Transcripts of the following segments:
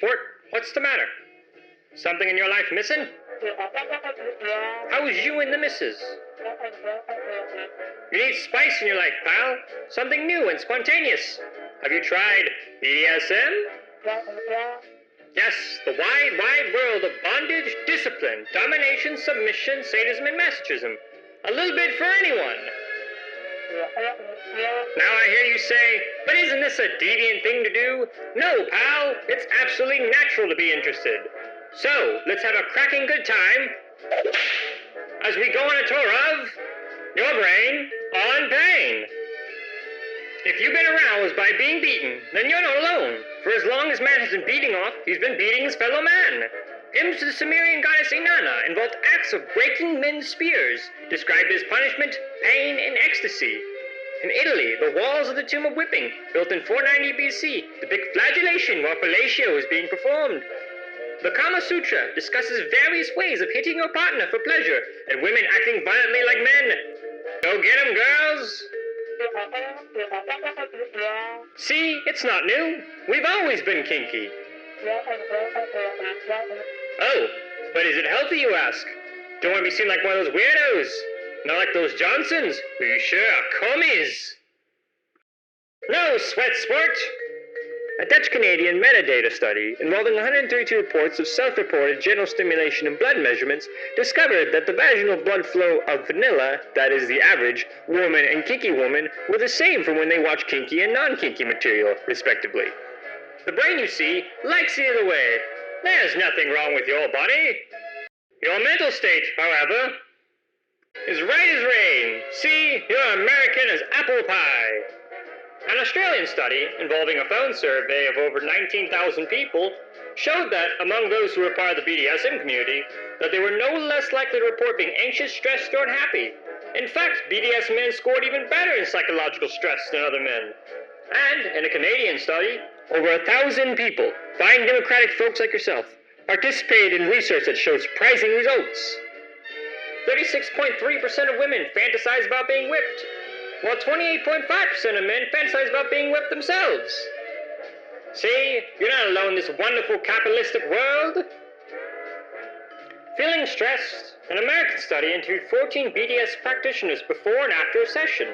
sport. What's the matter? Something in your life missing? How's you and the missus? You need spice in your life, pal. Something new and spontaneous. Have you tried BDSM? Yes, the wide world of bondage, discipline, domination, submission, sadism, and masochism. A little bit for anyone. Now I hear you say, but isn't this a deviant thing to do? No, pal, it's absolutely natural to be interested. So, let's have a cracking good time as we go on a tour of your brain on pain. If you've been aroused by being beaten, then you're not alone. For as long as man has been beating off, he's been beating his fellow man. Hymns to the Sumerian goddess Inana involved acts of breaking men's spears, described as punishment, pain, and ecstasy. In Italy, the walls of the Tomb of Whipping, built in 490 BC, depict flagellation while fellatio is being performed. The Kama Sutra discusses various ways of hitting your partner for pleasure, and women acting violently like men. Go get 'em, girls! See, it's not new. We've always been kinky. Oh, but is it healthy, you ask? Don't want to be seen like one of those weirdos. Not like those Johnsons, who you sure are commies. No sweat sport. A Dutch-Canadian metadata study involving 132 reports of self-reported genital stimulation and blood measurements discovered that the vaginal blood flow of vanilla, that is the average, woman and kinky woman, were the same from when they watched kinky and non-kinky material, respectively. The brain, you see, likes the other way. There's nothing wrong with your body. Your mental state, however, is right as rain. See, you're American as apple pie. An Australian study, involving a phone survey of over 19,000 people, showed that among those who were part of the BDSM community, that they were no less likely to report being anxious, stressed, or unhappy. In fact, BDSM men scored even better in psychological stress than other men. And, in a Canadian study, over 1,000 people, fine democratic folks like yourself, participated in research that showed surprising results. 36.3% of women fantasize about being whipped, while 28.5% of men fantasize about being whipped themselves. See, you're not alone in this wonderful capitalistic world. Feeling stressed, an American study interviewed 14 BDS practitioners before and after a session.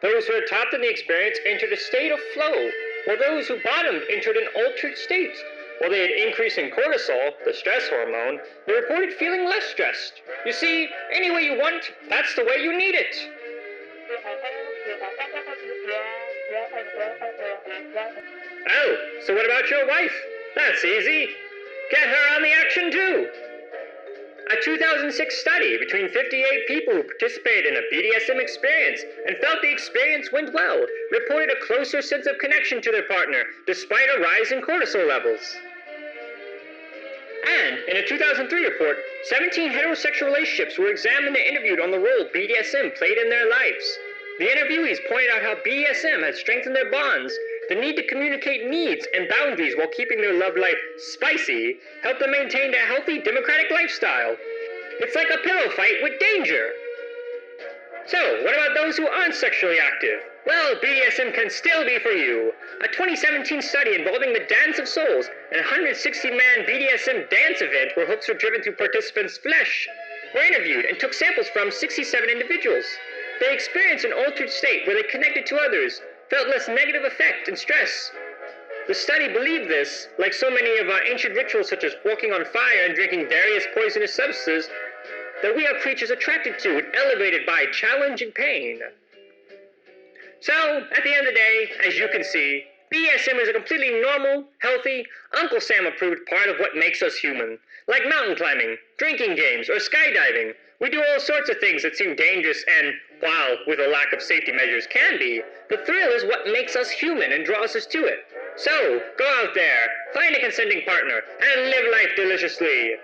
Those who had topped in the experience entered a state of flow, while those who bottomed entered an altered state. While they had increase in cortisol, the stress hormone, they reported feeling less stressed. You see, any way you want, that's the way you need it. Oh, so what about your wife? That's easy. Get her on the action too. A 2006 study between 58 people who participated in a BDSM experience and felt the experience went well reported a closer sense of connection to their partner despite a rise in cortisol levels. And in a 2003 report, 17 heterosexual relationships were examined and interviewed on the role BDSM played in their lives. The interviewees pointed out how BDSM had strengthened their bonds, the need to communicate needs and boundaries while keeping their love life spicy helped them maintain a healthy democratic lifestyle. It's like a pillow fight with danger. So, what about those who aren't sexually active? Well, BDSM can still be for you. A 2017 study involving the Dance of Souls, an 160-man BDSM dance event where hooks were driven through participants' flesh, were interviewed and took samples from 67 individuals. They experienced an altered state where they connected to others, felt less negative effect and stress. The study believed this, like so many of our ancient rituals such as walking on fire and drinking various poisonous substances, that we are creatures attracted to and elevated by challenge and pain. So, at the end of the day, as you can see, BDSM is a completely normal, healthy, Uncle Sam-approved part of what makes us human. Like mountain climbing, drinking games, or skydiving. We do all sorts of things that seem dangerous and, while with a lack of safety measures can be, the thrill is what makes us human and draws us to it. So, go out there, find a consenting partner, and live life deliciously.